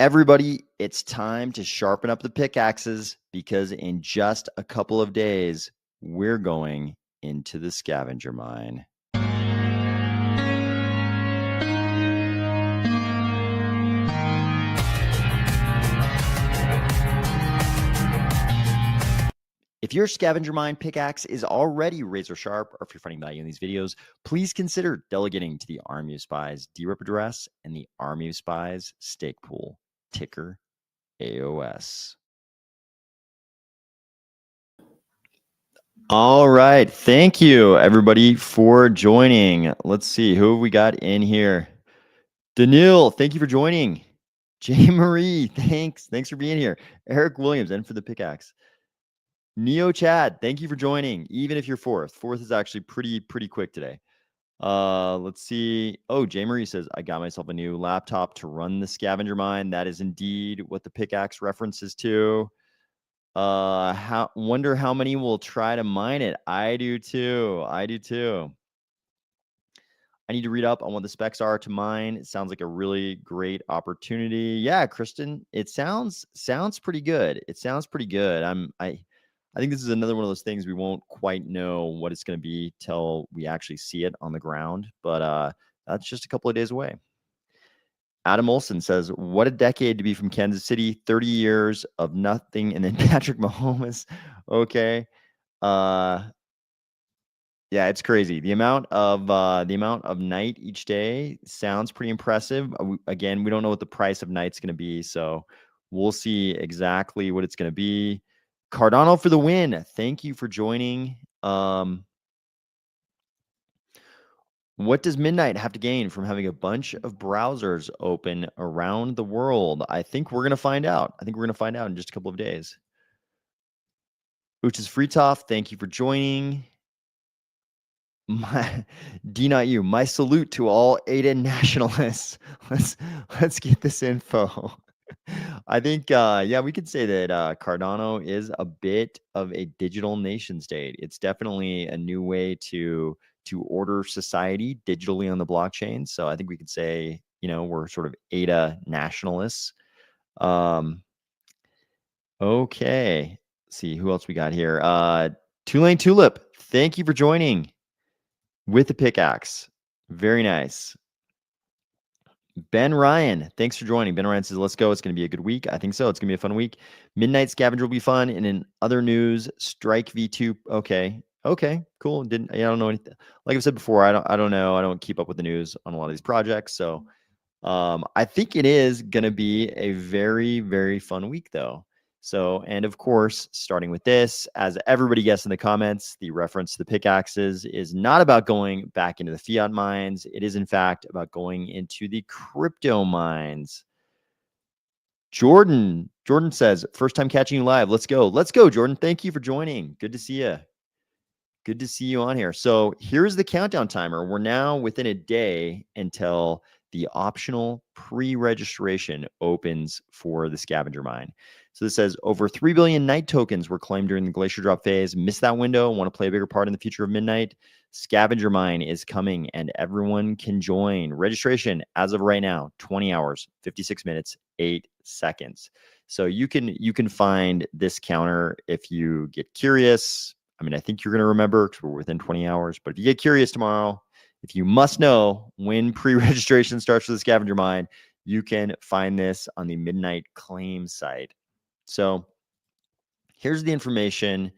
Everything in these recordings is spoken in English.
Everybody, it's time to sharpen up the pickaxes because in just a couple of days, we're going into the scavenger mine. If your scavenger mine pickaxe is already razor sharp, or if you're finding value in these videos, please consider delegating to the Army of Spies DRep address and the Army of Spies stake pool, ticker AOS. All right. Thank you, everybody, for joining. Let's see who have we got in here. Daniil, thank you for joining. J. Marie, thanks. Thanks for being here. Eric Williams, and for the pickaxe. Neo Chad, thank you for joining. Even if you're fourth. Fourth is actually pretty quick today. Let's see. Oh, J. Marie says, I got myself a new laptop to run the scavenger mine. That is indeed what the pickaxe references to. Wonder how many will try to mine it. I do too. I need to read up on what the specs are to mine. It sounds like a really great opportunity. Yeah, Kristen, it sounds pretty good. It sounds pretty good. I think this is another one of those things we won't quite know what it's going to be till we actually see it on the ground, but that's just a couple of days away. Adam Olson says, what a decade to be from Kansas City, 30 years of nothing, and then Patrick Mahomes. Okay. Yeah, it's crazy. The amount of night each day sounds pretty impressive. Again, we don't know what the price of night's going to be, so we'll see exactly what it's going to be. Cardano for the win. Thank you for joining. What does Midnight have to gain from having a bunch of browsers open around the world? I think we're going to find out. I think we're going to find out in just a couple of days. Uchis Freetoff, thank you for joining. Not you. My salute to all ADA nationalists. Let's get this info. I think, yeah, we could say that Cardano is a bit of a digital nation state. It's definitely a new way to order society digitally on the blockchain. So I think we could say, we're sort of ADA nationalists. Okay. Let's see who else we got here. Tulane Tulip, thank you for joining with the pickaxe. Very nice. Ben Ryan, thanks for joining. Ben Ryan says, let's go. It's going to be a good week. I think so. It's going to be a fun week. Midnight Scavenger will be fun. And in other news, Strike V2. Okay, cool. I don't know anything. Like I've said before, I don't know. I don't keep up with the news on a lot of these projects. So I think it is going to be a very, very fun week, though. So, and of course, starting with this, as everybody guessed in the comments, the reference to the pickaxes is not about going back into the fiat mines. It is, in fact, about going into the crypto mines. Jordan says, first time catching you live. Let's go, Jordan. Thank you for joining. Good to see you. Good to see you on here. So here's the countdown timer. We're now within a day until the optional pre-registration opens for the scavenger mine. So this says over 3 billion night tokens were claimed during the glacier drop phase. Missed that window, want to play a bigger part in the future of Midnight? Scavenger mine is coming and everyone can join. Registration as of right now, 20 hours, 56 minutes, 8 seconds. So you can find this counter if you get curious. I mean, I think you're going to remember because we're within 20 hours. But if you get curious tomorrow, if you must know when pre-registration starts for the scavenger mine, you can find this on the Midnight Claim site. So here's the information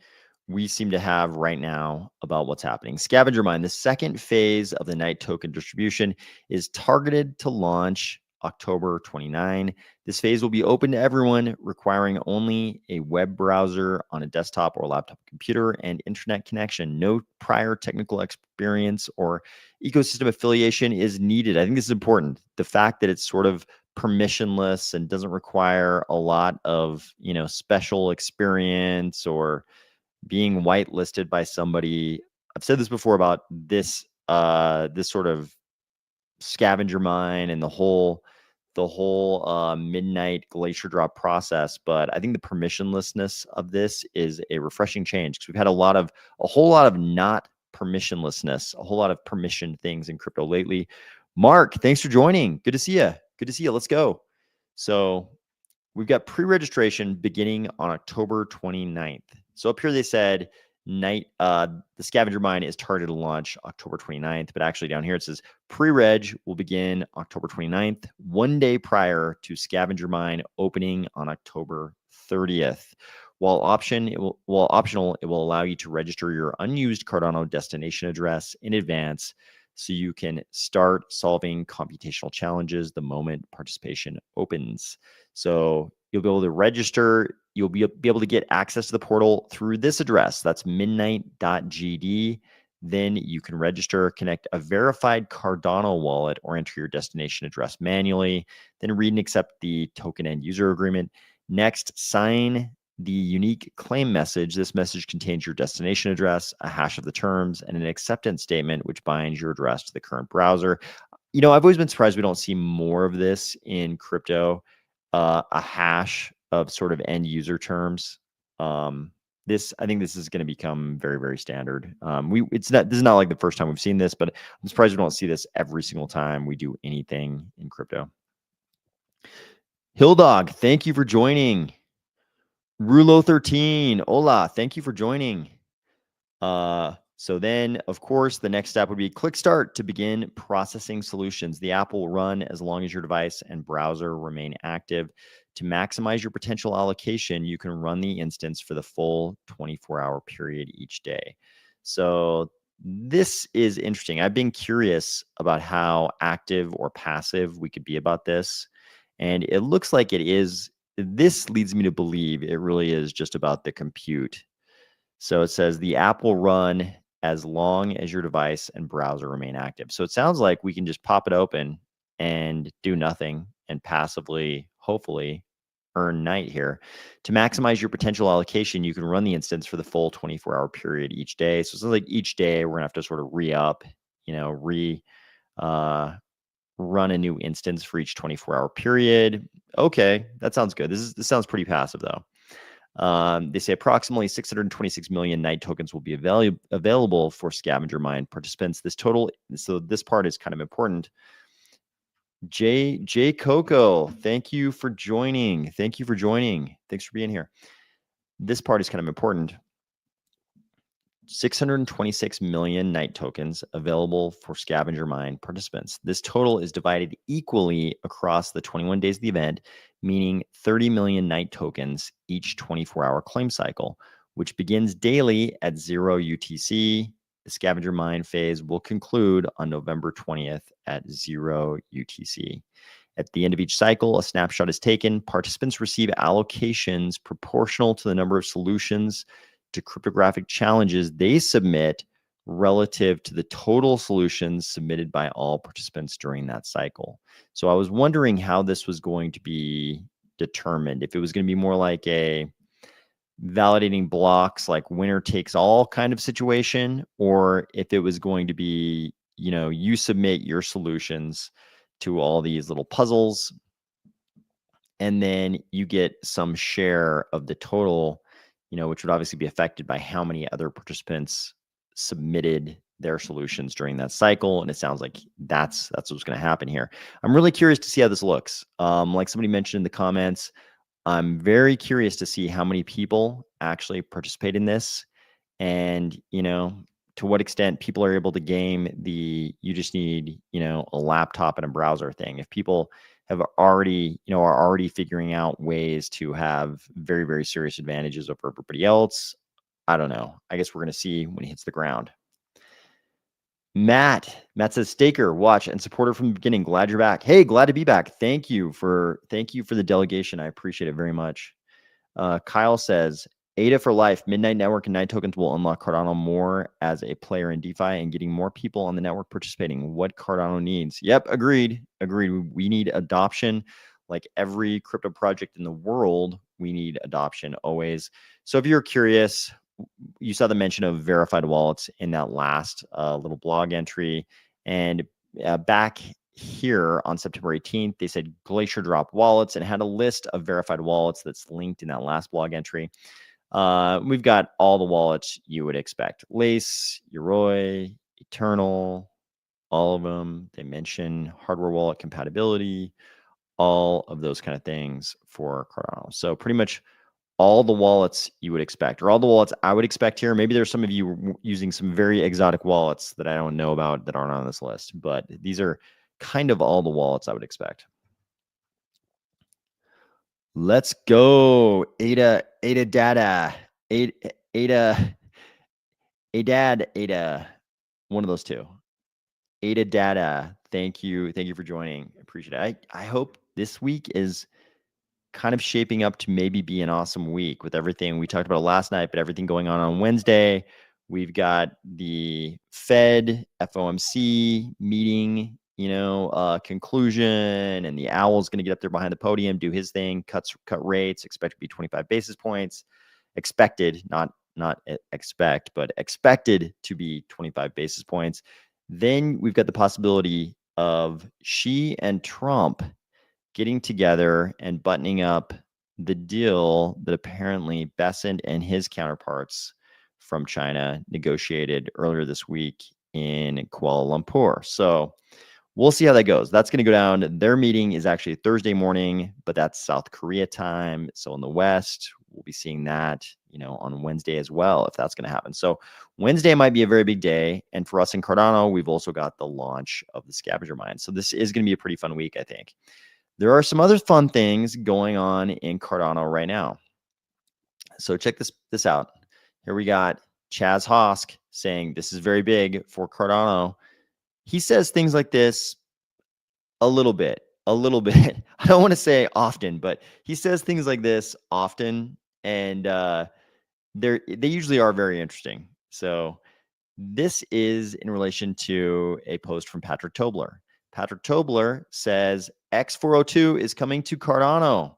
we seem to have right now about what's happening. Scavenger mine, the second phase of the night token distribution, is targeted to launch October 29. This phase will be open to everyone, requiring only a web browser on a desktop or laptop computer and internet connection. No prior technical experience or ecosystem affiliation is needed. I think this is important. The fact that it's sort of permissionless and doesn't require a lot of, special experience or being whitelisted by somebody. I've said this before about this sort of scavenger mine and the whole midnight glacier drop process, but I think the permissionlessness of this is a refreshing change because we've had a whole lot of not permissionlessness, a whole lot of permission things in crypto lately. Mark, thanks for joining. Good to see you. Let's go. So we've got pre-registration beginning on October 29th. So up here they said the scavenger mine is targeted to launch October 29th, but actually down here it says pre-reg will begin October 29th, 1 day prior to scavenger mine opening on October 30th. While optional, it will allow you to register your unused Cardano destination address in advance so you can start solving computational challenges the moment participation opens. So you'll be able to register. You'll be able to get access to the portal through this address. That's midnight.gd. Then you can register, connect a verified Cardano wallet, or enter your destination address manually. Then read and accept the token end user agreement. Next, sign the unique claim message. This message contains your destination address, a hash of the terms, and an acceptance statement, which binds your address to the current browser. I've always been surprised we don't see more of this in crypto, a hash of sort of end user terms. I think this is going to become very, very standard. This is not like the first time we've seen this, but I'm surprised we don't see this every single time we do anything in crypto. Hilldog, thank you for joining. Rulo13, hola, thank you for joining. So then, of course, the next step would be click start to begin processing solutions. The app will run as long as your device and browser remain active. To maximize your potential allocation, you can run the instance for the full 24-hour period each day. So this is interesting. I've been curious about how active or passive we could be about this. And it looks like this leads me to believe it really is just about the compute. So it says the app will run as long as your device and browser remain active. So it sounds like we can just pop it open and do nothing and passively, hopefully, earn night here. To maximize your potential allocation, you can run the instance for the full 24-hour period each day. So it's like each day we're gonna have to sort of re-up, run a new instance for each 24-hour period. Okay, that sounds good. This sounds pretty passive though. They say approximately 626 million night tokens will be available for scavenger mine participants. So this part is kind of important. J Coco, thank you for joining. Thanks for being here. This part is kind of important. 626 million night tokens available for scavenger mine participants. This total is divided equally across the 21 days of the event, meaning 30 million night tokens each 24-hour claim cycle, which begins daily at 0 UTC. The scavenger mine phase will conclude on November 20th at 0 UTC. At the end of each cycle, a snapshot is taken. Participants receive allocations proportional to the number of solutions to cryptographic challenges they submit relative to the total solutions submitted by all participants during that cycle. So I was wondering how this was going to be determined, if it was going to be more like a validating blocks, like winner takes all kind of situation, or if it was going to be, you submit your solutions to all these little puzzles, and then you get some share of the total, which would obviously be affected by how many other participants submitted their solutions during that cycle. And it sounds like that's what's going to happen here. I'm really curious to see how this looks. Like somebody mentioned in the comments, I'm very curious to see how many people actually participate in this, and to what extent people are able to game you just need a laptop and a browser thing. If people are already figuring out ways to have very, very serious advantages over everybody else, I don't know. I guess we're going to see when he hits the ground. Matt says, Staker, watch and supporter from the beginning. Glad you're back. Hey, glad to be back. Thank you for the delegation. I appreciate it very much. Kyle says, ADA for life. Midnight Network and Night tokens will unlock Cardano more as a player in DeFi and getting more people on the network participating. What Cardano needs. Yep, agreed. We need adoption. Like every crypto project in the world, we need adoption always. So if you're curious, you saw the mention of verified wallets in that last little blog entry. And back here on September 18th, they said Glacier dropped wallets and had a list of verified wallets that's linked in that last blog entry. We've got all the wallets you would expect. Lace, Yoroi, Eternal, all of them. They mention hardware wallet compatibility, all of those kind of things for Cardano. So pretty much all the wallets you would expect, or all the wallets I would expect here. Maybe there's some of you using some very exotic wallets that I don't know about that aren't on this list, but these are kind of all the wallets I would expect. Let's go. Ada data. Ada, Ada. One of those two. Ada data. Thank you. Thank you for joining. Appreciate it. I hope this week is kind of shaping up to maybe be an awesome week with everything we talked about last night, but everything going on Wednesday. We've got the Fed FOMC meeting, conclusion, and the Owl's going to get up there behind the podium, do his thing, cut rates, expect to be 25 basis points, expected, not expect, but expected to be 25 basis points. Then we've got the possibility of Xi and Trump getting together and buttoning up the deal that apparently Bessent and his counterparts from China negotiated earlier this week in Kuala Lumpur. So we'll see how that goes. That's going to go down. Their meeting is actually Thursday morning, but that's South Korea time. So in the West, we'll be seeing that, on Wednesday as well, if that's going to happen. So Wednesday might be a very big day. And for us in Cardano, we've also got the launch of the scavenger mine. So this is going to be a pretty fun week, I think. There are some other fun things going on in Cardano right now. So check this out. Here we got Chaz Hosk saying this is very big for Cardano. He says things like this a little bit. I don't want to say often, but he says things like this often, and they usually are very interesting. So this is in relation to a post from Patrick Tobler. Patrick Tobler says X402 is coming to Cardano.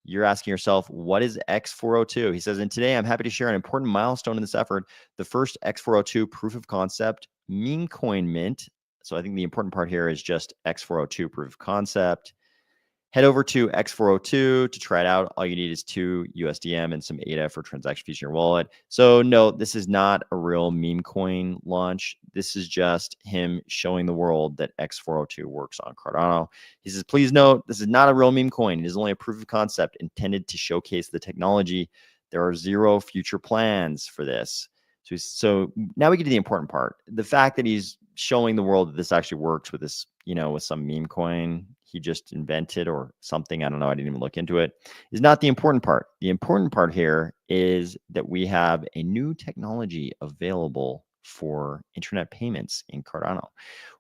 You're asking yourself, what is X402? He says, and today I'm happy to share an important milestone in this effort, the first X402 proof of concept meme coin mint. So I think the important part here is just X402 proof of concept. Head over to X402 to try it out. All you need is 2 USDM and some ADA for transaction fees in your wallet. So no, this is not a real meme coin launch. This is just him showing the world that X402 works on Cardano. He says, please note, this is not a real meme coin. It is only a proof of concept intended to showcase the technology. There are zero future plans for this. So now we get to the important part. The fact that he's showing the world that this actually works with this, with some meme coin he just invented or something. I don't know. I didn't even look into it. Is not the important part. The important part here is that we have a new technology available for internet payments in Cardano.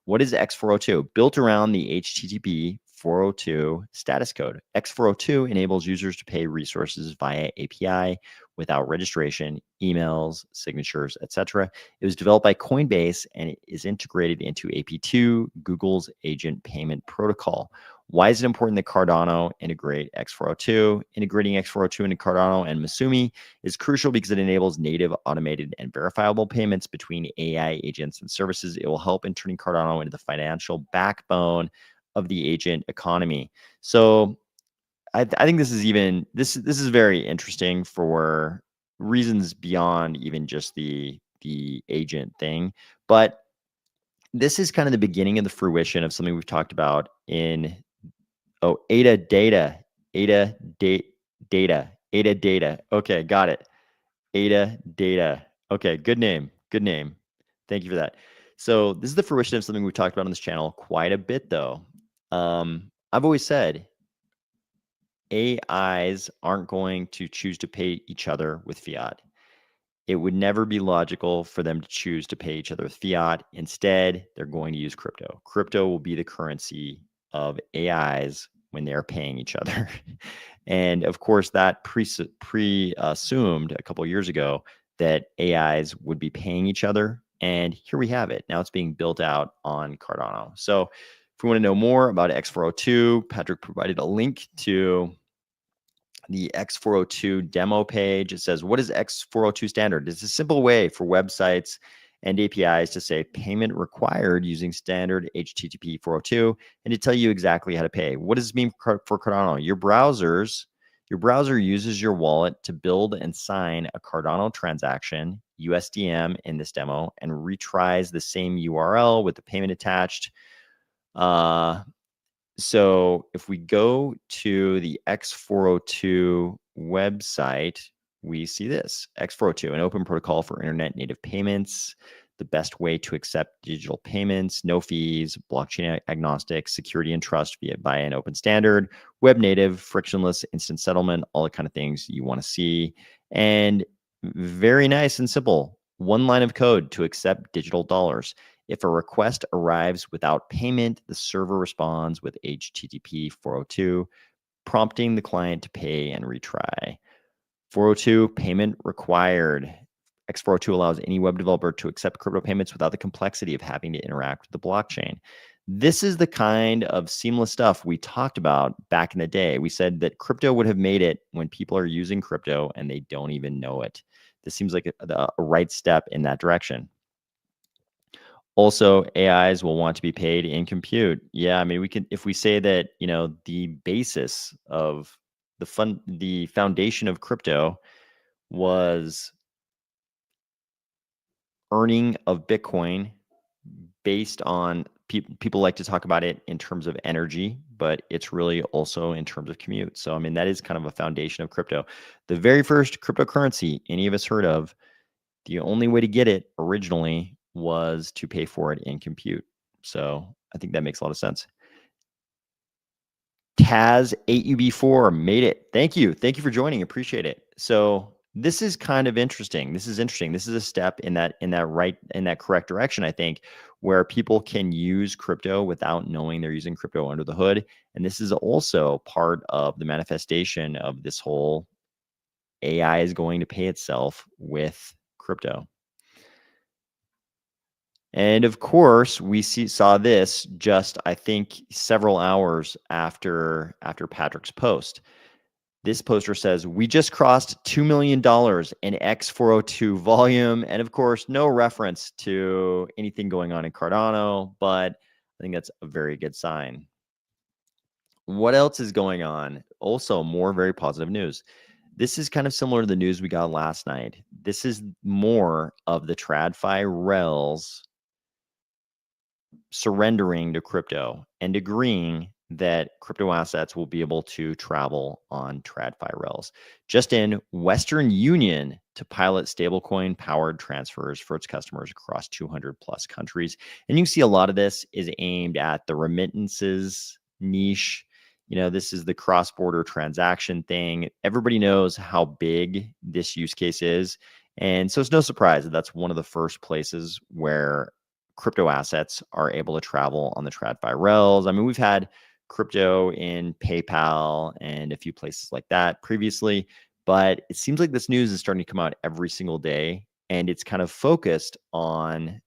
What is X402? Built around the HTTP 402 status code. X402 enables users to pay resources via API without registration, emails, signatures, etc. It was developed by Coinbase and it is integrated into AP2, Google's agent payment protocol. Why is it important that Cardano integrate X402? Integrating X402 into Cardano and Masumi is crucial because it enables native, automated, and verifiable payments between AI agents and services. It will help in turning Cardano into the financial backbone of the agent economy. So I think this is very interesting for reasons beyond even just the agent thing. But this is kind of the beginning of the fruition of something we've talked about in ADA data. Okay, got it. ADA data. Okay, good name. Thank you for that. So this is the fruition of something we've talked about on this channel quite a bit, though. I've always said AIs aren't going to choose to pay each other with fiat. It would never be logical for them to choose to pay each other with fiat. Instead, they're going to use crypto. Crypto will be the currency of AIs when they're paying each other. And of course, that pre-assumed a couple of years ago that AIs would be paying each other. And here we have it. Now it's being built out on Cardano. So if we want to know more about X402, Patrick provided a link to the X402 demo page. It says, what is X402 standard? It's a simple way for websites and APIs to say payment required using standard HTTP 402 and to tell you exactly how to pay. What does this mean for Cardano? Your browser uses your wallet to build and sign a Cardano transaction, USDM in this demo, and retries the same URL with the payment attached. So if we go to the X402 website, we see this X402, an open protocol for internet native payments, the best way to accept digital payments, no fees, blockchain agnostic, security and trust via an open standard, web native, frictionless, instant settlement, all the kind of things you want to see. And very nice and simple. One line of code to accept digital dollars. If a request arrives without payment, the server responds with HTTP 402, prompting the client to pay and retry. 402, payment required. X402 allows any web developer to accept crypto payments without the complexity of having to interact with the blockchain. This is the kind of seamless stuff we talked about back in the day. We said that crypto would have made it when people are using crypto and they don't even know it. This seems like a right step in that direction. Also, AIs will want to be paid in compute. Yeah, I mean, we can, if we say that, the basis of the foundation of crypto was earning of Bitcoin based on people like to talk about it in terms of energy, but it's really also in terms of commute. So, I mean, that is kind of a foundation of crypto. The very first cryptocurrency any of us heard of, the only way to get it originally was to pay for it in compute. So I think that makes a lot of sense. Taz8UB4 made it. Thank you. Thank you for joining. Appreciate it. So this is kind of interesting. This is interesting. This is a step in that correct direction, I think, where people can use crypto without knowing they're using crypto under the hood. And this is also part of the manifestation of this whole AI is going to pay itself with crypto. And of course, we saw this just, I think, several hours after Patrick's post. This poster says, we just crossed $2 million in X402 volume. And of course, no reference to anything going on in Cardano, but I think that's a very good sign. What else is going on? Also, more very positive news. This is kind of similar to the news we got last night. This is more of the TradFi rels surrendering to crypto and agreeing that crypto assets will be able to travel on TradFi rails. Just in, Western Union to pilot stablecoin powered transfers for its customers across 200 plus countries. And you can see a lot of this is aimed at the remittances niche. This is the cross-border transaction thing. Everybody knows how big this use case is. And so it's no surprise that that's one of the first places where crypto assets are able to travel on the TradFi rails. I mean, we've had crypto in PayPal and a few places like that previously, but it seems like this news is starting to come out every single day, and it's kind of focused on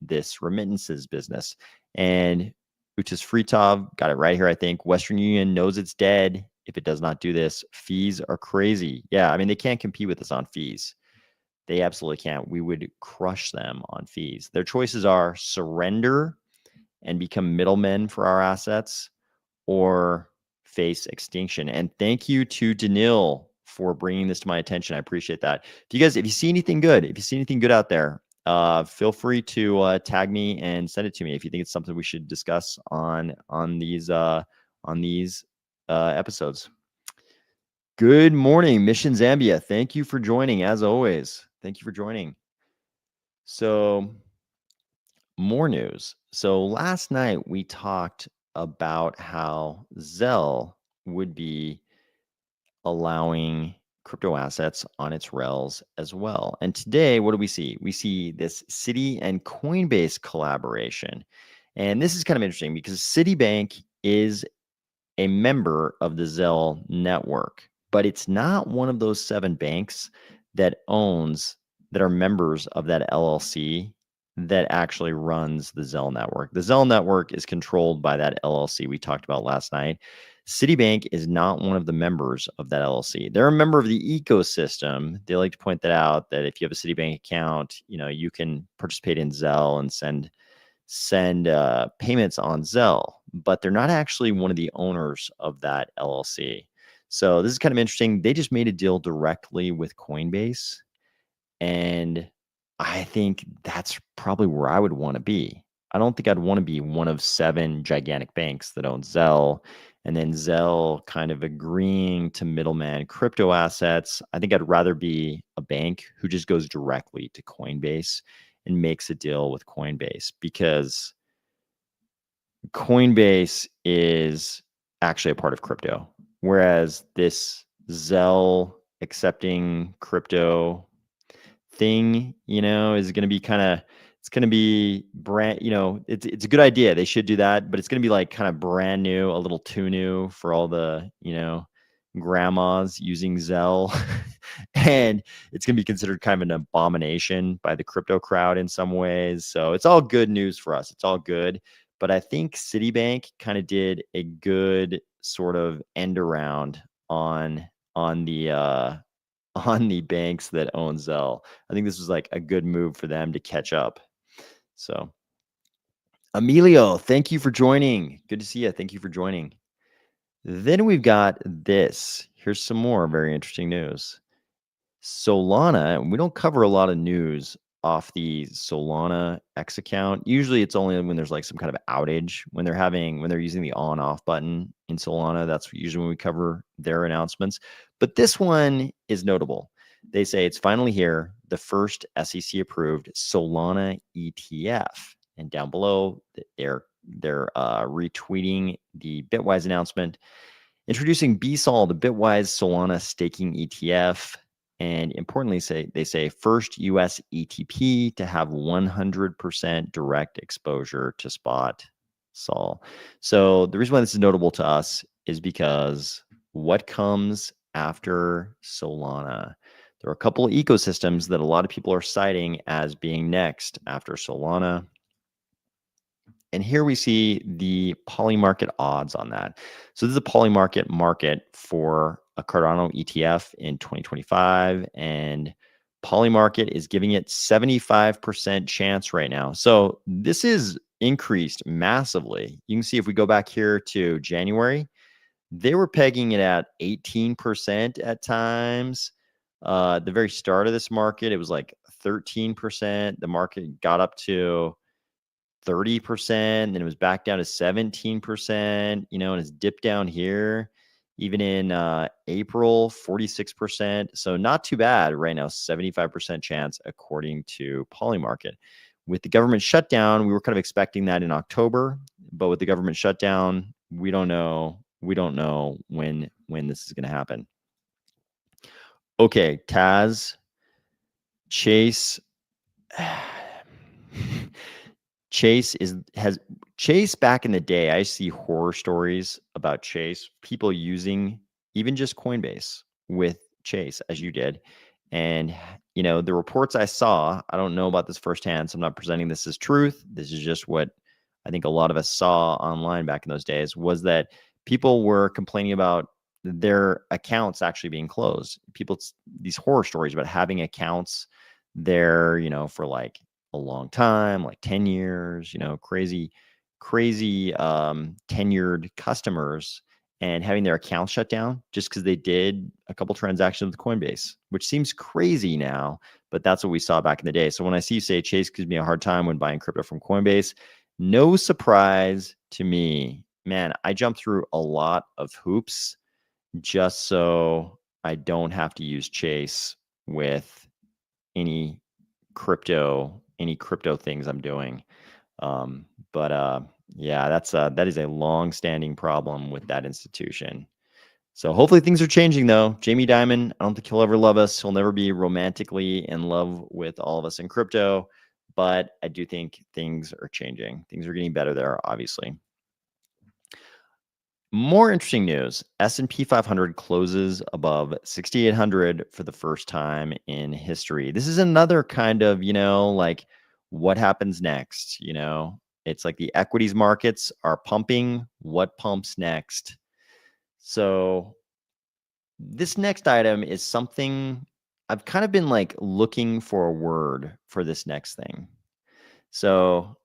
this remittances business. And Uchis Fritov got it right here, I think. Western Union knows it's dead if it does not do this. Fees are crazy. Yeah, I mean, they can't compete with us on fees. They absolutely can't. We would crush them on fees. Their choices are surrender and become middlemen for our assets, or face extinction. And thank you to Danil for bringing this to my attention. I appreciate that. If you see anything good out there, feel free to tag me and send it to me if you think it's something we should discuss on these episodes. Good morning, Mission Zambia. Thank you for joining, as always. Thank you for joining. So, more news. So, last night we talked about how Zelle would be allowing crypto assets on its rails as well. And today, what do we see? We see this Citi and Coinbase collaboration. And this is kind of interesting because Citibank is a member of the Zelle network, but it's not one of those 7 banks that are members of that LLC that actually runs the Zelle network. The Zelle network is controlled by that LLC we talked about last night. Citibank is not one of the members of that LLC. They're a member of the ecosystem. They like to point that out, that if you have a Citibank account, you can participate in Zelle and send payments on Zelle, but they're not actually one of the owners of that LLC. So this is kind of interesting. They just made a deal directly with Coinbase, and I think that's probably where I would want to be. I don't think I'd want to be one of 7 gigantic banks that own Zelle, and then Zelle kind of agreeing to middleman crypto assets. I think I'd rather be a bank who just goes directly to Coinbase and makes a deal with Coinbase, because Coinbase is actually a part of crypto, whereas this Zelle accepting crypto thing, is going to be it's going to be brand, it's a good idea. They should do that, but it's going to be like kind of brand new, a little too new for all the, grandmas using Zelle. And it's going to be considered kind of an abomination by the crypto crowd in some ways. So it's all good news for us. It's all good. But I think Citibank kind of did a good sort of end around on the on the banks that own Zelle. I think this was like a good move for them to catch up. So, Emilio, thank you for joining. Good to see you. Thank you for joining. Then we've got this. Here's some more very interesting news. Solana, and we don't cover a lot of news off the Solana X account. Usually it's only when there's like some kind of outage, when they're using the on off button in Solana. That's usually when we cover their announcements. But this one is notable. They say it's finally here, the first SEC approved Solana ETF. And down below, they're retweeting the Bitwise announcement, introducing BSOL, the Bitwise Solana staking ETF. And importantly, they say first US ETP to have 100% direct exposure to spot Sol. So the reason why this is notable to us is because what comes after Solana? There are a couple of ecosystems that a lot of people are citing as being next after Solana. And here we see the Polymarket odds on that. So this is a Polymarket market for a Cardano ETF in 2025, and Polymarket is giving it 75% chance right now. So this is increased massively. You can see if we go back here to January, they were pegging it at 18% at times. At the very start of this market, it was like 13%. The market got up to 30%, then it was back down to 17%, and it's dipped down here. Even in April, 46%. So not too bad right now, 75% chance according to Polymarket. With the government shutdown, we were kind of expecting that in October, but with the government shutdown, we don't know when this is going to happen. Okay, Taz, Chase. Chase back in the day, I see horror stories about Chase, people using even just Coinbase with Chase, as you did. And, the reports I saw, I don't know about this firsthand, so I'm not presenting this as truth. This is just what I think a lot of us saw online back in those days, was that people were complaining about their accounts actually being closed. These horror stories about having accounts there, for like a long time, like 10 years, crazy tenured customers, and having their accounts shut down just because they did a couple transactions with Coinbase, which seems crazy now, but that's what we saw back in the day. So when I see you say Chase gives me a hard time when buying crypto from Coinbase, no surprise to me. Man, I jumped through a lot of hoops just so I don't have to use Chase with any crypto things I'm doing. Yeah, that is a long-standing problem with that institution. So hopefully things are changing though. Jamie Dimon, I don't think he'll ever love us. He'll never be romantically in love with all of us in crypto, but I do think things are changing. Things are getting better there, obviously. More interesting news. S&P 500 closes above 6,800 for the first time in history. This is another kind of, like what happens next, It's like the equities markets are pumping. What pumps next? So this next item is something I've kind of been like looking for a word for this next thing. So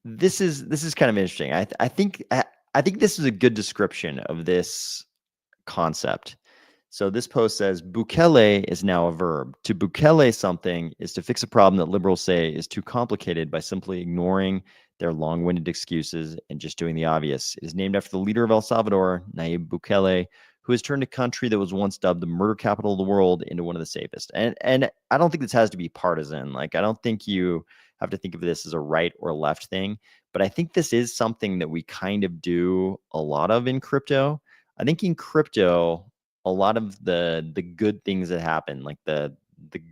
this is kind of interesting. I think this is a good description of this concept. So this post says, Bukele is now a verb. To Bukele something is to fix a problem that liberals say is too complicated by simply ignoring their long-winded excuses and just doing the obvious. It is named after the leader of El Salvador, Nayib Bukele, who has turned a country that was once dubbed the murder capital of the world into one of the safest. And I don't think this has to be partisan. Like, I don't think you have to think of this as a right or left thing, but I think this is something that we kind of do a lot of in crypto. I think in crypto, a lot of the good things that happen, like the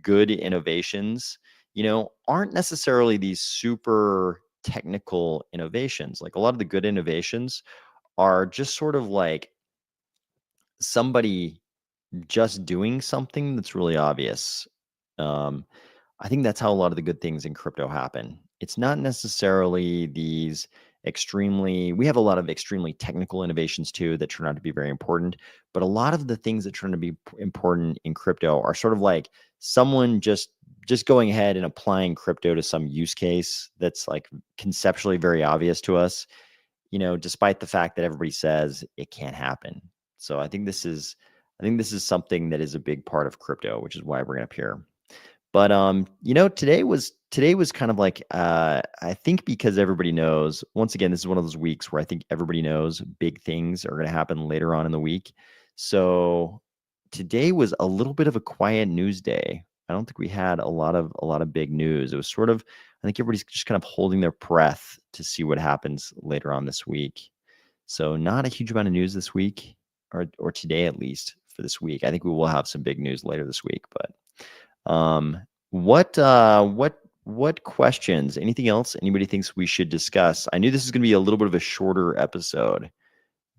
good innovations, aren't necessarily these super technical innovations. Like a lot of the good innovations are just sort of like somebody just doing something that's really obvious. Um, I think that's how a lot of the good things in crypto happen. It's not necessarily these we have a lot of extremely technical innovations too that turn out to be very important. But a lot of the things that turn to be important in crypto are sort of like someone just going ahead and applying crypto to some use case that's like conceptually very obvious to us, despite the fact that everybody says it can't happen. So I think this is something that is a big part of crypto, which is why I bring it up here. But today was kind of like I think because everybody knows, once again, this is one of those weeks where I think everybody knows big things are going to happen later on in the week. So today was a little bit of a quiet news day. I don't think we had a lot of big news. It was sort of, I think everybody's just kind of holding their breath to see what happens later on this week. So not a huge amount of news this week, or today at least for this week. I think we will have some big news later this week, but um, what questions? Anything else anybody thinks we should discuss? I knew this is going to be a little bit of a shorter episode,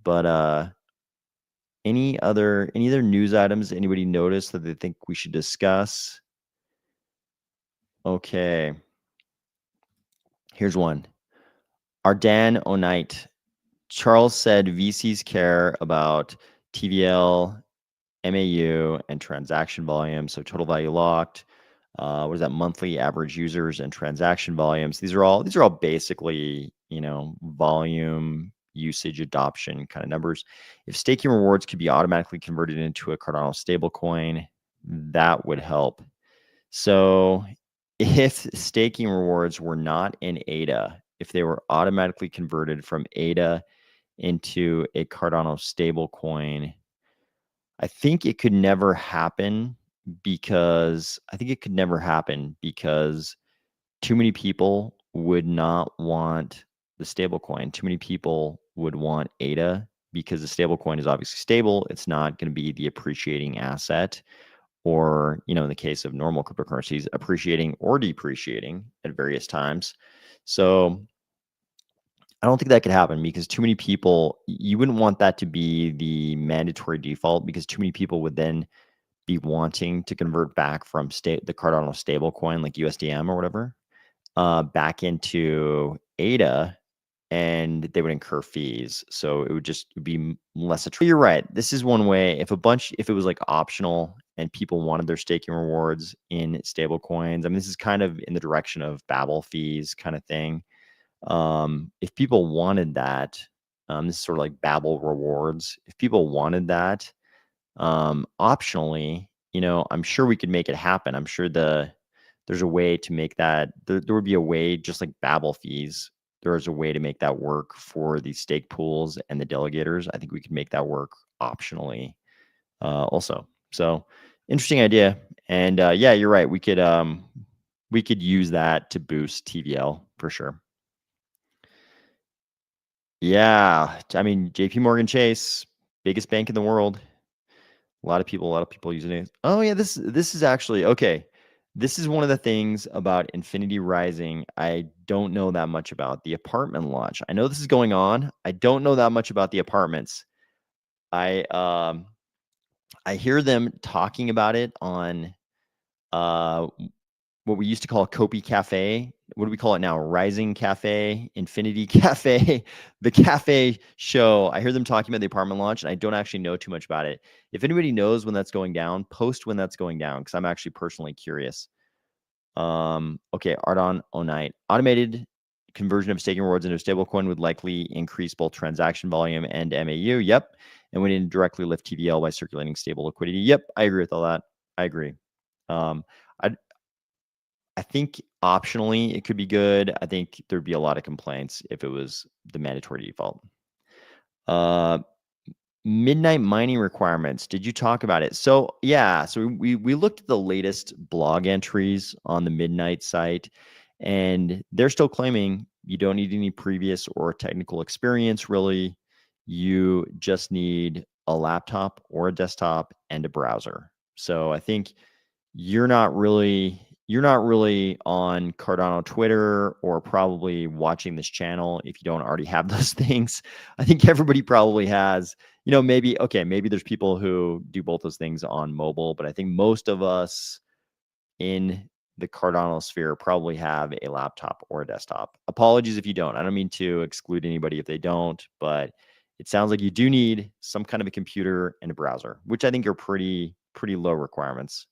but any other news items anybody noticed that they think we should discuss? Okay, here's one. Ardan Onite. Charles said VCs care about TVL, MAU, and transaction volume. So total value locked. What is that? Monthly average users and transaction volumes. These are all basically, volume, usage, adoption kind of numbers. If staking rewards could be automatically converted into a Cardano stablecoin, that would help. So if staking rewards were not in ADA, if they were automatically converted from ADA into a Cardano stablecoin, I think it could never happen because too many people would not want the stablecoin. Too many people would want ADA because the stablecoin is obviously stable. It's not going to be the appreciating asset, or, in the case of normal cryptocurrencies, appreciating or depreciating at various times. So I don't think that could happen because too many people, you wouldn't want that to be the mandatory default, because too many people would then be wanting to convert back from the Cardano stablecoin like USDM or whatever, back into ADA, and they would incur fees. So it would just be less attractive. You're right. This is one way. If it was like optional and people wanted their staking rewards in stable coins, I mean, this is kind of in the direction of Babel fees kind of thing. If people wanted that, this is sort of like Babel rewards. If people wanted that, optionally, I'm sure we could make it happen. I'm sure there's a way to make that. There would be a way, just like Babel fees. There is a way to make that work for the stake pools and the delegators. I think we could make that work optionally, also. So interesting idea. And yeah, you're right. We could use that to boost TVL for sure. Yeah, I mean, JP Morgan Chase, biggest bank in the world. A lot of people using it. Oh yeah, this is actually okay. This is one of the things about Infinity Rising I don't know that much about. The apartment launch. I know this is going on. I don't know that much about the apartments. I hear them talking about it on uh what we used to call Kopi Cafe. What do we call it now? Rising Cafe, Infinity Cafe, the cafe show. I hear them talking about the apartment launch, and I don't actually know too much about it. If anybody knows when that's going down, post when that's going down, because I'm actually personally curious. Okay, Ardon Onite. Automated conversion of staking rewards into a stablecoin would likely increase both transaction volume and MAU. Yep. and we didn't directly lift TVL by circulating stable liquidity. Yep, I agree with all that. I agree. I I think optionally it could be good. I think there'd be a lot of complaints if it was the mandatory default. Midnight mining requirements. Did you talk about it? So yeah, so we looked at the latest blog entries on the Midnight site, and they're still claiming you don't need any previous or technical experience really. You just need a laptop or a desktop and a browser. So I think you're not really on Cardano Twitter or probably watching this channel if you don't already have those things. I think everybody probably has, maybe there's people who do both those things on mobile, but I think most of us in the Cardano sphere probably have a laptop or a desktop. Apologies if you don't. I don't mean to exclude anybody if they don't, but it sounds like you do need some kind of a computer and a browser, which I think are pretty low requirements.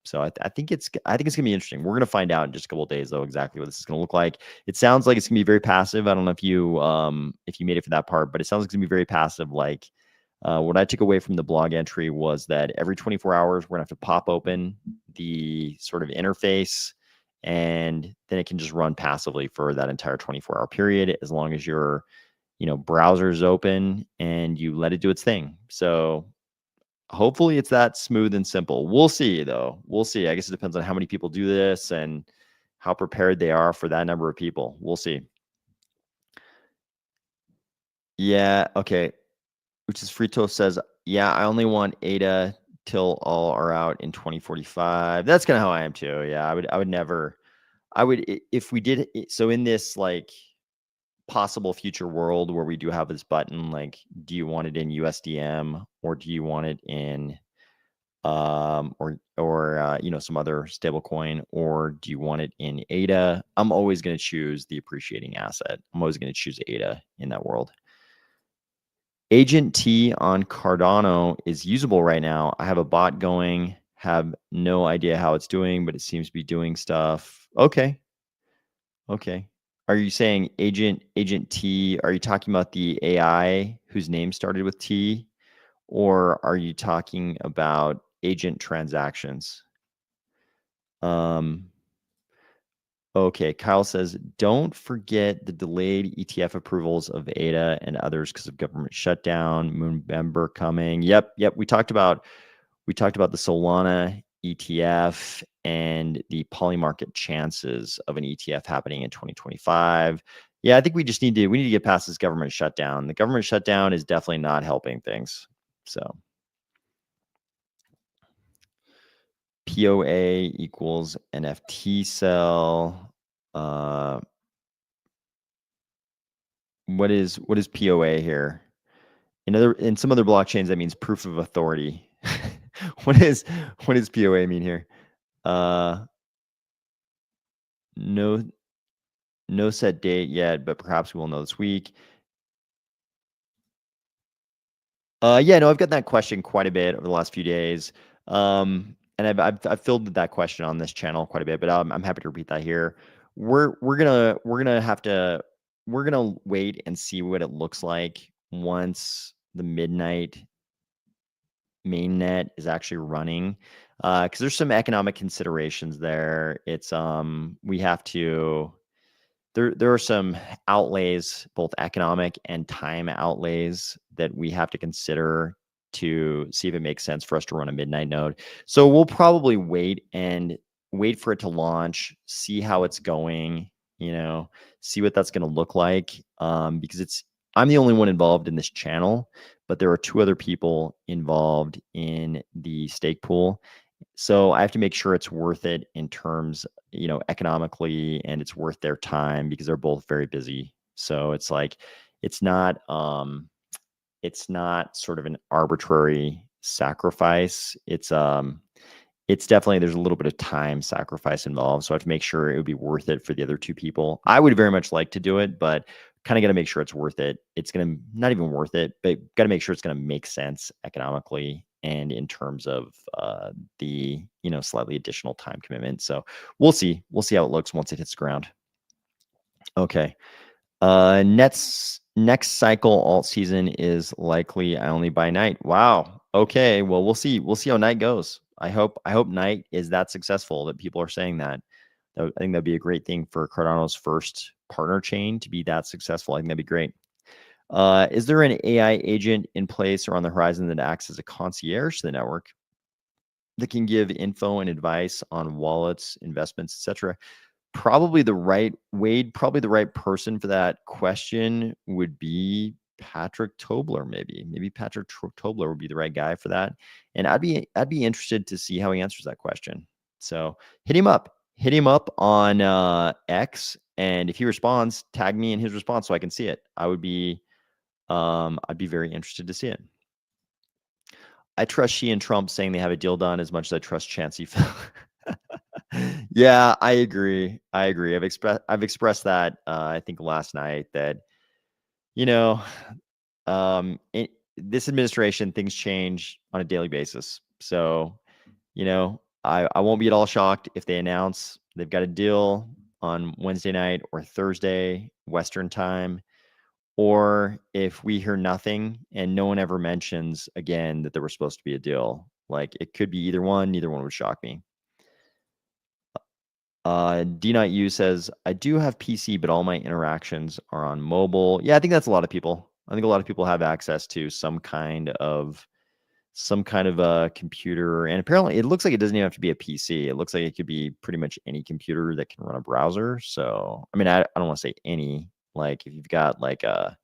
So I think it's gonna be interesting. We're gonna find out in just a couple of days though exactly what this is gonna look like. It sounds like it's gonna be very passive. I don't know if you made it for that part, but it sounds like it's gonna be very passive. Like what I took away from the blog entry was that every 24 hours we're gonna have to pop open the sort of interface, and then it can just run passively for that entire 24-hour period as long as your browser's open and you let it do its thing. So hopefully it's that smooth and simple. We'll see though. We'll see. I guess it depends on how many people do this and how prepared they are for that number of people. We'll see. Yeah, okay. Which is Frito says, yeah, I only want ADA till all are out in 2045. That's kind of how I am too. Yeah, I would never, if we did, so in this like possible future world where we do have this button, like, do you want it in USDM or do you want it in, some other stable coin, or do you want it in ADA? I'm always going to choose the appreciating asset. I'm always going to choose ADA in that world. Agent T on Cardano is usable right now. I have a bot going, have no idea how it's doing, but it seems to be doing stuff. Okay. Are you saying Agent T? Are you talking about the AI whose name started with T? Or are you talking about agent transactions? Okay, Kyle says, don't forget the delayed ETF approvals of ADA and others because of government shutdown, Moonbember coming. Yep. We talked about the Solana ETF and the polymarket chances of an ETF happening in 2025. Yeah, I think we need to get past this government shutdown. The government shutdown is definitely not helping things. So POA equals NFT sell. What is POA here? In some other blockchains, that means proof of authority. what is POA mean here? No set date yet, but perhaps we will know this week. Yeah, no, I've gotten that question quite a bit over the last few days. And I've filled that question on this channel quite a bit, but I'm happy to repeat that here. We're gonna wait and see what it looks like once the Midnight mainnet is actually running, because there's some economic considerations there. It's we have to there are some outlays, both economic and time outlays, that we have to consider to see if it makes sense for us to run a Midnight node. So we'll probably wait for it to launch, see how it's going, see what that's going to look like, because I'm the only one involved in this channel, but there are 2 other people involved in the stake pool. So I have to make sure it's worth it in terms, economically, and it's worth their time because they're both very busy. So it's like, it's not sort of an arbitrary sacrifice. It's definitely, there's a little bit of time sacrifice involved. So I have to make sure it would be worth it for the other 2 people. I would very much like to do it, but kind of got to make sure it's worth it. It's going to not even worth it, but got to make sure it's going to make sense economically and in terms of the slightly additional time commitment. So we'll see how it looks once it hits the ground. Okay. Next cycle alt season is likely I only buy night. Wow. Okay. Well, we'll see. We'll see how night goes. I hope night is that successful that people are saying that. I think that'd be a great thing for Cardano's first partner chain to be that successful. I think that'd be great. Is there an AI agent in place or on the horizon that acts as a concierge to the network that can give info and advice on wallets, investments, etc.? Probably the right Wade, probably the right person for that question would be Patrick Tobler. Maybe Patrick Tobler would be the right guy for that. And I'd be interested to see how he answers that question. So hit him up on X, and if he responds, tag me in his response so I can see it. I'd be very interested to see it. I trust Xi and Trump saying they have a deal done as much as I trust Chancey. Yeah, I agree. I've expressed that I think last night that you know this administration, things change on a daily basis. So I won't be at all shocked if they announce they've got a deal on Wednesday night or Thursday Western time, or if we hear nothing and no one ever mentions again that there was supposed to be a deal. Like, it could be either one. Neither one would shock me. D.U says, I do have PC, but all my interactions are on mobile. Yeah, I think that's a lot of people. I think a lot of people have access to some kind of a computer. And apparently it looks like it doesn't even have to be a PC. It looks like it could be pretty much any computer that can run a browser. So, I mean, I don't want to say any, like if you've got like your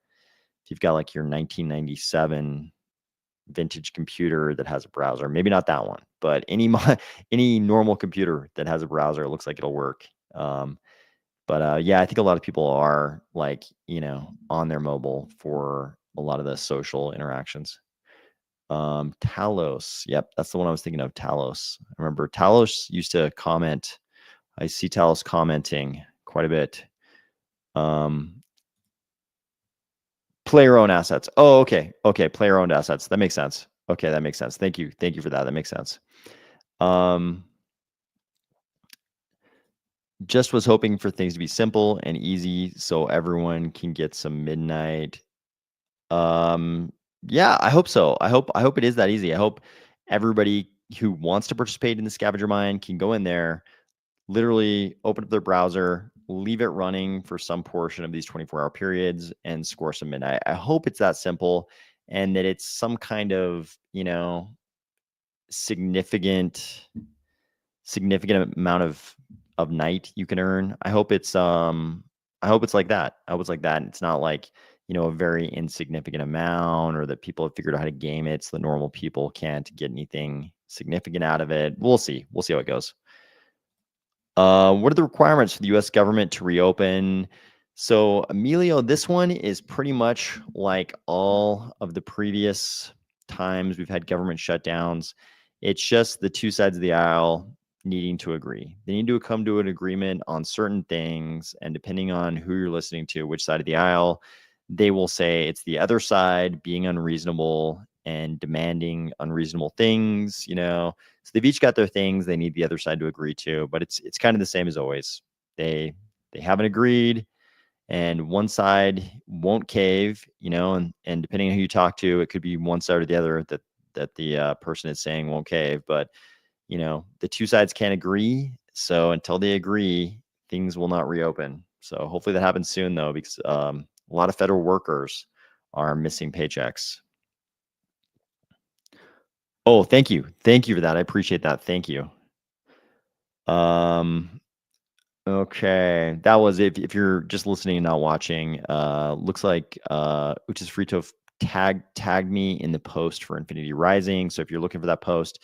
1997 vintage computer that has a browser, maybe not that one, but any normal computer that has a browser, it looks like it'll work. But yeah, I think a lot of people are like, on their mobile for a lot of the social interactions. Talos. Yep, that's the one I was thinking of. Talos. I remember Talos used to comment. I see Talos commenting quite a bit. Player owned assets. Oh, okay. Player owned assets. That makes sense. Okay, that makes sense. Thank you for that. That makes sense. Just was hoping for things to be simple and easy so everyone can get some midnight. Yeah, I hope so. I hope it is that easy. I hope everybody who wants to participate in the scavenger mine can go in there, literally open up their browser, leave it running for some portion of these 24-hour periods, and score some midnight. I hope it's that simple, and that it's some kind of significant amount of night you can earn. I hope it's like that. I hope it's like that. And it's not like a very insignificant amount, or that people have figured out how to game it so the normal people can't get anything significant out of it. We'll see how it goes. What are the requirements for the US government to reopen? So, Emilio, this one is pretty much like all of the previous times we've had government shutdowns. It's just the two sides of the aisle needing to agree. They need to come to an agreement on certain things, and depending on who you're listening to, which side of the aisle, they will say it's the other side being unreasonable and demanding unreasonable things. So they've each got their things they need the other side to agree to, but it's kind of the same as always. They haven't agreed, and one side won't cave, and depending on who you talk to, it could be one side or the other that the person is saying won't cave. But the two sides can't agree. So until they agree, things will not reopen. So hopefully that happens soon, though, because a lot of federal workers are missing paychecks. Oh, thank you for that. I appreciate that. Thank you. Okay, that was if you're just listening and not watching. Looks like Uchis Frito tagged me in the post for Infinity Rising. So if you're looking for that post,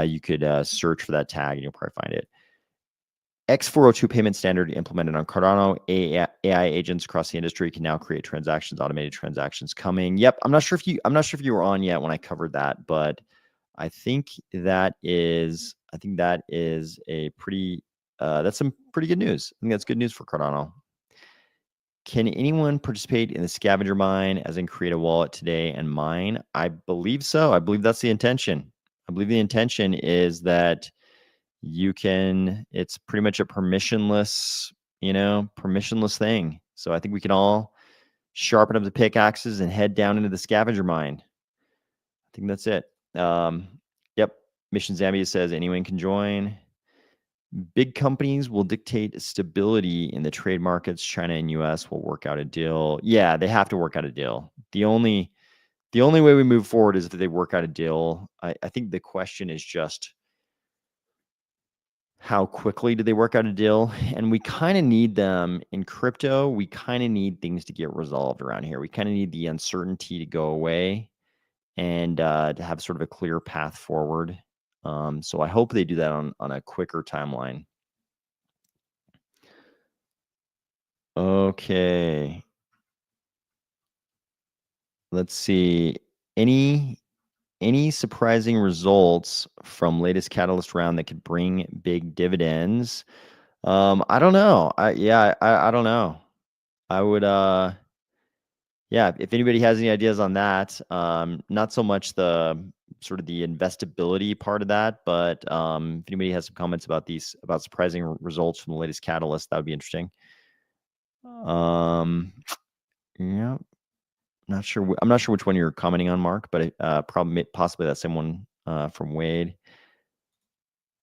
you could search for that tag and you'll probably find it. X402 payment standard implemented on Cardano. AI agents across the industry can now create transactions, automated transactions coming. Yep, I'm not sure if you were on yet when I covered that, but I think that is a pretty that's some pretty good news. I think that's good news for Cardano. Can anyone participate in the scavenger mine, as in create a wallet today and mine? I believe so. I believe that's the intention. I believe the intention is that it's pretty much a permissionless thing. So I think we can all sharpen up the pickaxes and head down into the scavenger mine. I think that's it. Yep. Mission Zambia says anyone can join. Big companies will dictate stability in the trade markets. China and US will work out a deal. Yeah, they have to work out a deal. The only way we move forward is if they work out a deal. I think the question is just how quickly do they work out a deal? And we kind of need them in crypto. We kind of need things to get resolved around here. We kind of need the uncertainty to go away and to have sort of a clear path forward. So I hope they do that on a quicker timeline. Okay. Let's see. Any surprising results from latest catalyst round that could bring big dividends? I don't know. I don't know. I would yeah, if anybody has any ideas on that, not so much the sort of the investability part of that, but if anybody has some comments about surprising results from the latest catalyst, that would be interesting. Yeah, not sure. I'm not sure which one you're commenting on, Mark, but possibly that same one from Wade.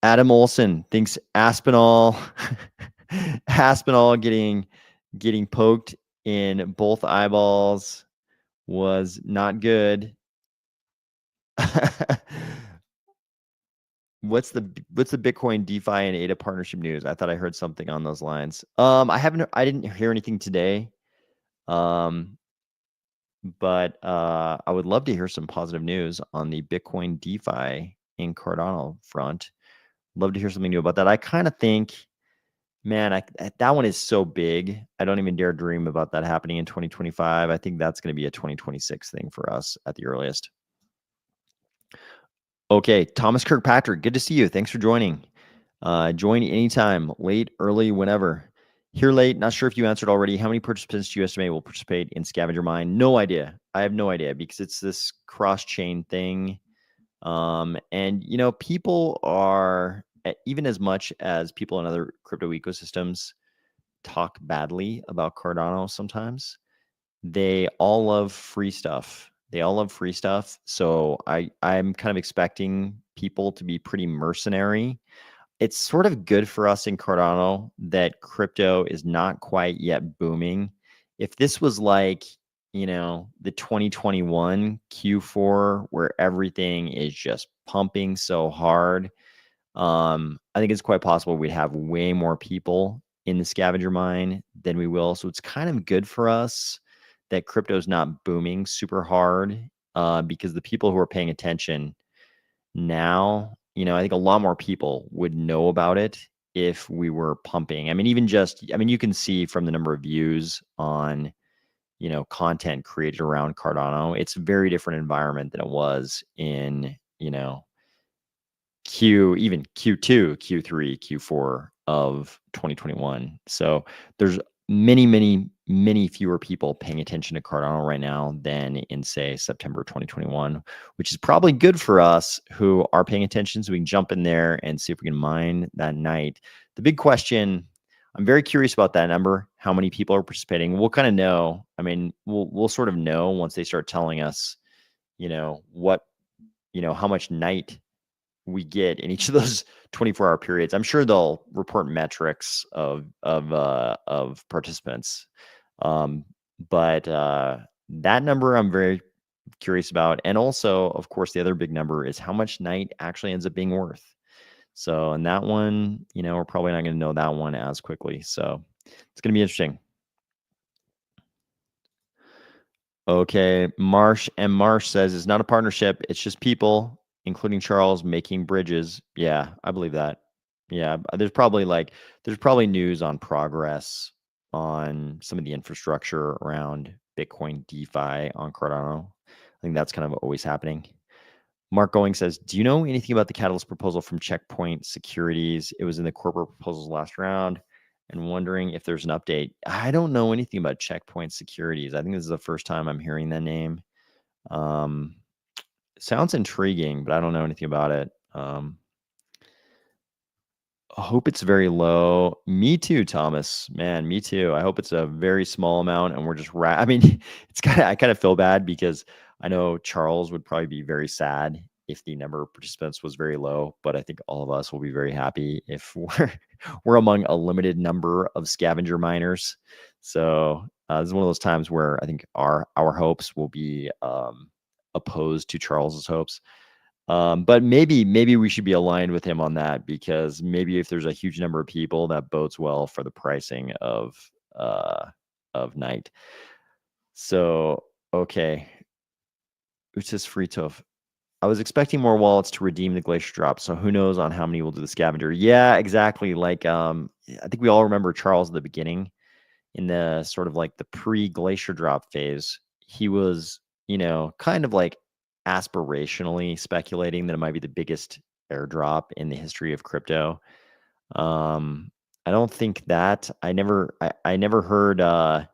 Adam Olson thinks Aspinall Aspinall getting poked in both eyeballs was not good. What's the Bitcoin DeFi and ADA partnership news? I thought I heard something on those lines. I didn't hear anything today. But I would love to hear some positive news on the Bitcoin DeFi in Cardano front. Love to hear something new about that. I kind of think, man, that one is so big. I don't even dare dream about that happening in 2025. I think that's going to be a 2026 thing for us at the earliest. Okay, Thomas Kirkpatrick, good to see you. Thanks for joining. Join anytime, late, early, whenever. Here late, not sure if you answered already. How many participants do you estimate will participate in Scavenger Mine? No idea. I have no idea because it's this cross-chain thing. And, people are, even as much as people in other crypto ecosystems talk badly about Cardano sometimes, they all love free stuff. They all love free stuff. So I'm kind of expecting people to be pretty mercenary. It's sort of good for us in Cardano that crypto is not quite yet booming. If this was like, the 2021 Q4 where everything is just pumping so hard, I think it's quite possible we'd have way more people in the scavenger mine than we will. So it's kind of good for us that crypto is not booming super hard because the people who are paying attention now, I think a lot more people would know about it if we were pumping. I mean, you can see from the number of views on, content created around Cardano, it's a very different environment than it was in, even Q2, Q3, Q4 of 2021. So there's many, many, many fewer people paying attention to Cardano right now than in, say, September 2021, which is probably good for us who are paying attention so we can jump in there and see if we can mine that night. The big question, I'm very curious about that number, how many people are participating. We'll kind of know. I mean, we'll sort of know once they start telling us, how much night we get in each of those 24-hour periods. I'm sure they'll report metrics of participants. But that number I'm very curious about. And also, of course, the other big number is how much night actually ends up being worth. So, and that one, we're probably not going to know that one as quickly. So it's going to be interesting. Okay, Marsh says it's not a partnership. It's just people, including Charles, making bridges. Yeah, I believe that. Yeah, there's probably news on progress on some of the infrastructure around Bitcoin DeFi on Cardano. I think that's kind of always happening. Mark Going says, do you know anything about the Catalyst proposal from Checkpoint Securities? It was in the corporate proposals last round. And wondering if there's an update. I don't know anything about Checkpoint Securities. I think this is the first time I'm hearing that name. Sounds intriguing, but I don't know anything about it. I hope it's very low. Me too, Thomas. Man, me too. I hope it's a very small amount and we're just I mean, I kind of feel bad because I know Charles would probably be very sad if the number of participants was very low, but I think all of us will be very happy if we're among a limited number of scavenger miners. So this is one of those times where I think our hopes will be opposed to Charles's hopes. But maybe we should be aligned with him on that, because maybe if there's a huge number of people, that bodes well for the pricing of Night. So okay, which is free tof. I was expecting more wallets to redeem the glacier drop, so who knows on how many will do the scavenger. Yeah, exactly. Like I think we all remember Charles at the beginning, in the sort of like the pre-glacier drop phase. He was, kind of like aspirationally speculating that it might be the biggest airdrop in the history of crypto. I don't think that I never heard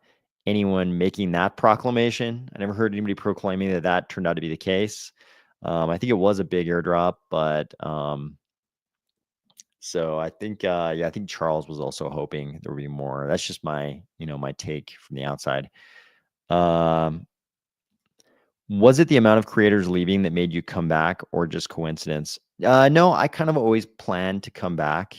anyone making that proclamation. I never heard anybody proclaiming that turned out to be the case. I think it was a big airdrop, but so I think, I think Charles was also hoping there would be more. That's just my, my take from the outside. Um, was it the amount of creators leaving that made you come back, or just coincidence? No, I kind of always planned to come back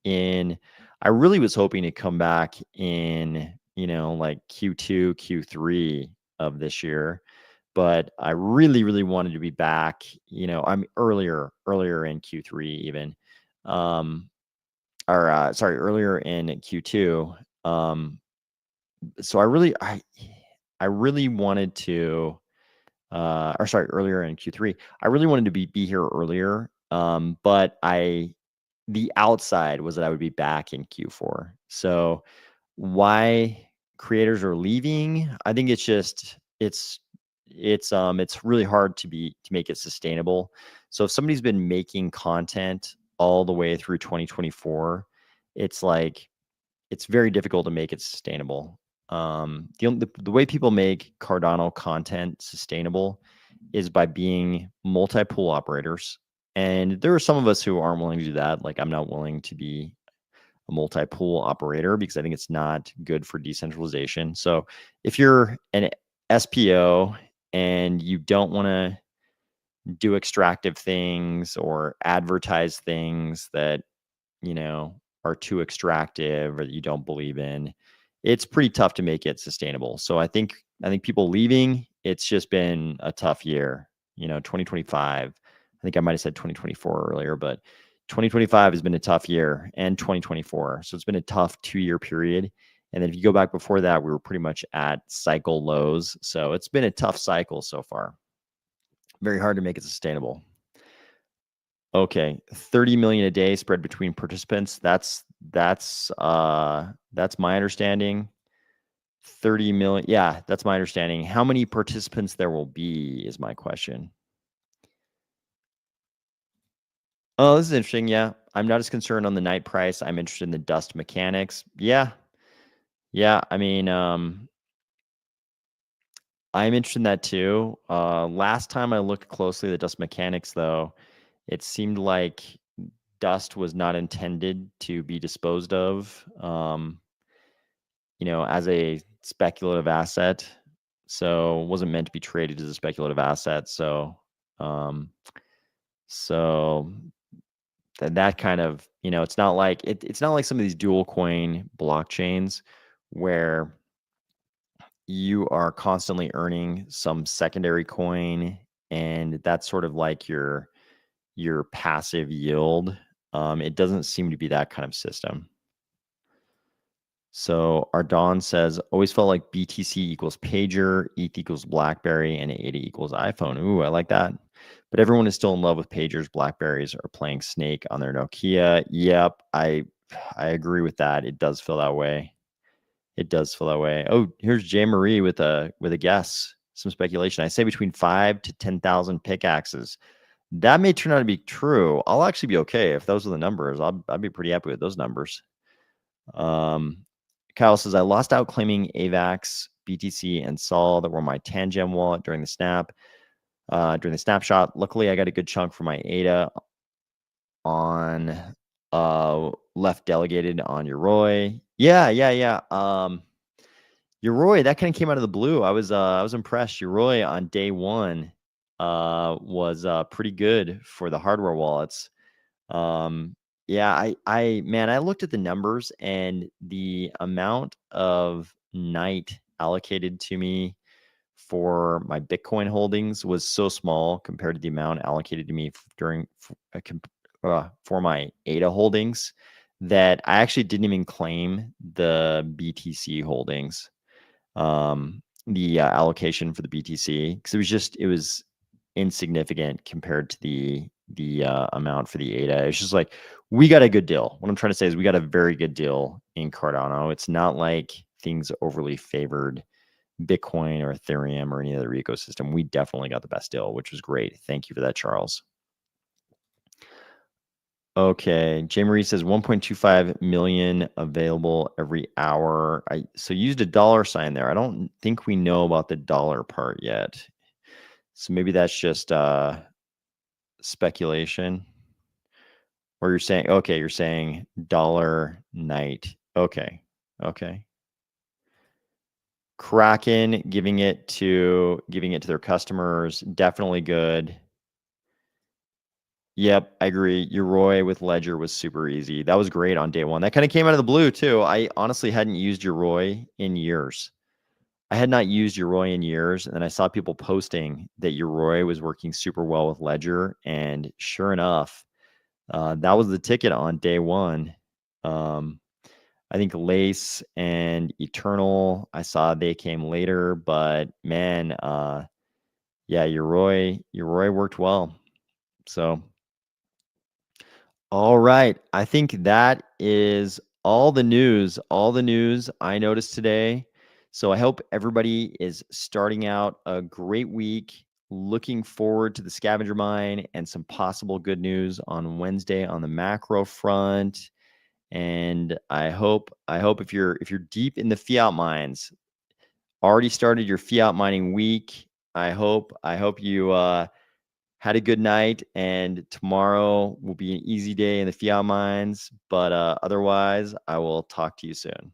I really was hoping to come back in, like Q2, Q3 of this year. But I really, really wanted to be back, I'm earlier in Q3 even. Or sorry, earlier in Q2. So I really wanted to, or sorry, earlier in Q3. I really wanted to be here earlier. But the outside was that I would be back in Q4. So why creators are leaving, I think it's just it's really hard to make it sustainable. So if somebody's been making content all the way through 2024, it's like it's very difficult to make it sustainable. The way people make Cardano content sustainable is by being multi-pool operators. And there are some of us who aren't willing to do that. Like, I'm not willing to be a multi-pool operator because I think it's not good for decentralization. So if you're an SPO and you don't want to do extractive things or advertise things that, are too extractive or that you don't believe in, it's pretty tough to make it sustainable. So I think people leaving, it's just been a tough year. 2025. I think I might have said 2024 earlier, but 2025 has been a tough year, and 2024. So it's been a tough 2-year period. And then if you go back before that, we were pretty much at cycle lows. So it's been a tough cycle so far. Very hard to make it sustainable. Okay, 30 million a day spread between participants. That's my understanding. 30 million. Yeah, that's my understanding. How many participants there will be is my question. Oh, this is interesting. Yeah, I'm not as concerned on the night price. I'm interested in the dust mechanics. Yeah. I mean, I'm interested in that too. Last time I looked closely at the dust mechanics, though, it seemed like dust was not intended to be disposed of, as a speculative asset. So it wasn't meant to be traded as a speculative asset. So, so that kind of, it's not like it's not like some of these dual coin blockchains where you are constantly earning some secondary coin, and that's sort of like your passive yield. It doesn't seem to be that kind of system. So Ardon says, always felt like BTC equals pager, ETH equals BlackBerry, and ADA equals iPhone. Ooh, I like that. But everyone is still in love with pagers. BlackBerries are playing Snake on their Nokia. Yep, I agree with that. It does feel that way. It does feel that way. Oh, here's Jay Marie with a guess, some speculation. I say between 5 to 10,000 pickaxes. That may turn out to be true. I'll actually be okay if those are the numbers. I'd be pretty happy with those numbers. Kyle says, I lost out claiming AVAX, BTC, and Sol that were my Tangem wallet during the snapshot. Luckily, I got a good chunk for my ADA on left delegated on Yoroi. Yeah. Yoroi, that kind of came out of the blue. I was impressed. Yoroi on day one was pretty good for the hardware wallets. Yeah, I looked at the numbers, and the amount of night allocated to me for my Bitcoin holdings was so small compared to the amount allocated to me for my ADA holdings, that I actually didn't even claim the BTC holdings, the allocation for the BTC, because it was insignificant compared to the amount for the ADA. It's just like, we got a good deal. What I'm trying to say is we got a very good deal in Cardano. It's not like things overly favored Bitcoin or Ethereum or any other ecosystem. We definitely got the best deal, which was great. Thank you for that, Charles. Okay, J. Marie says 1.25 million available every hour. So used a dollar sign there. I don't think we know about the dollar part yet. So maybe that's just speculation. Or you're saying dollar night. Okay. Kraken giving it to their customers, definitely good. Yep, I agree. Yoroi with Ledger was super easy. That was great on day one. That kind of came out of the blue too. I honestly hadn't used Yoroi in years. I had not used Yoroi in years, and then I saw people posting that Yoroi was working super well with Ledger, and sure enough, that was the ticket on day one. I think Lace and Eternal, I saw they came later, but man, yeah, Yoroi worked well. So, all right, I think that is all the news I noticed today. So I hope everybody is starting out a great week. Looking forward to the scavenger mine and some possible good news on Wednesday on the macro front. And I hope if you're deep in the fiat mines, already started your fiat mining week, I hope you had a good night, and tomorrow will be an easy day in the fiat mines. But otherwise, I will talk to you soon.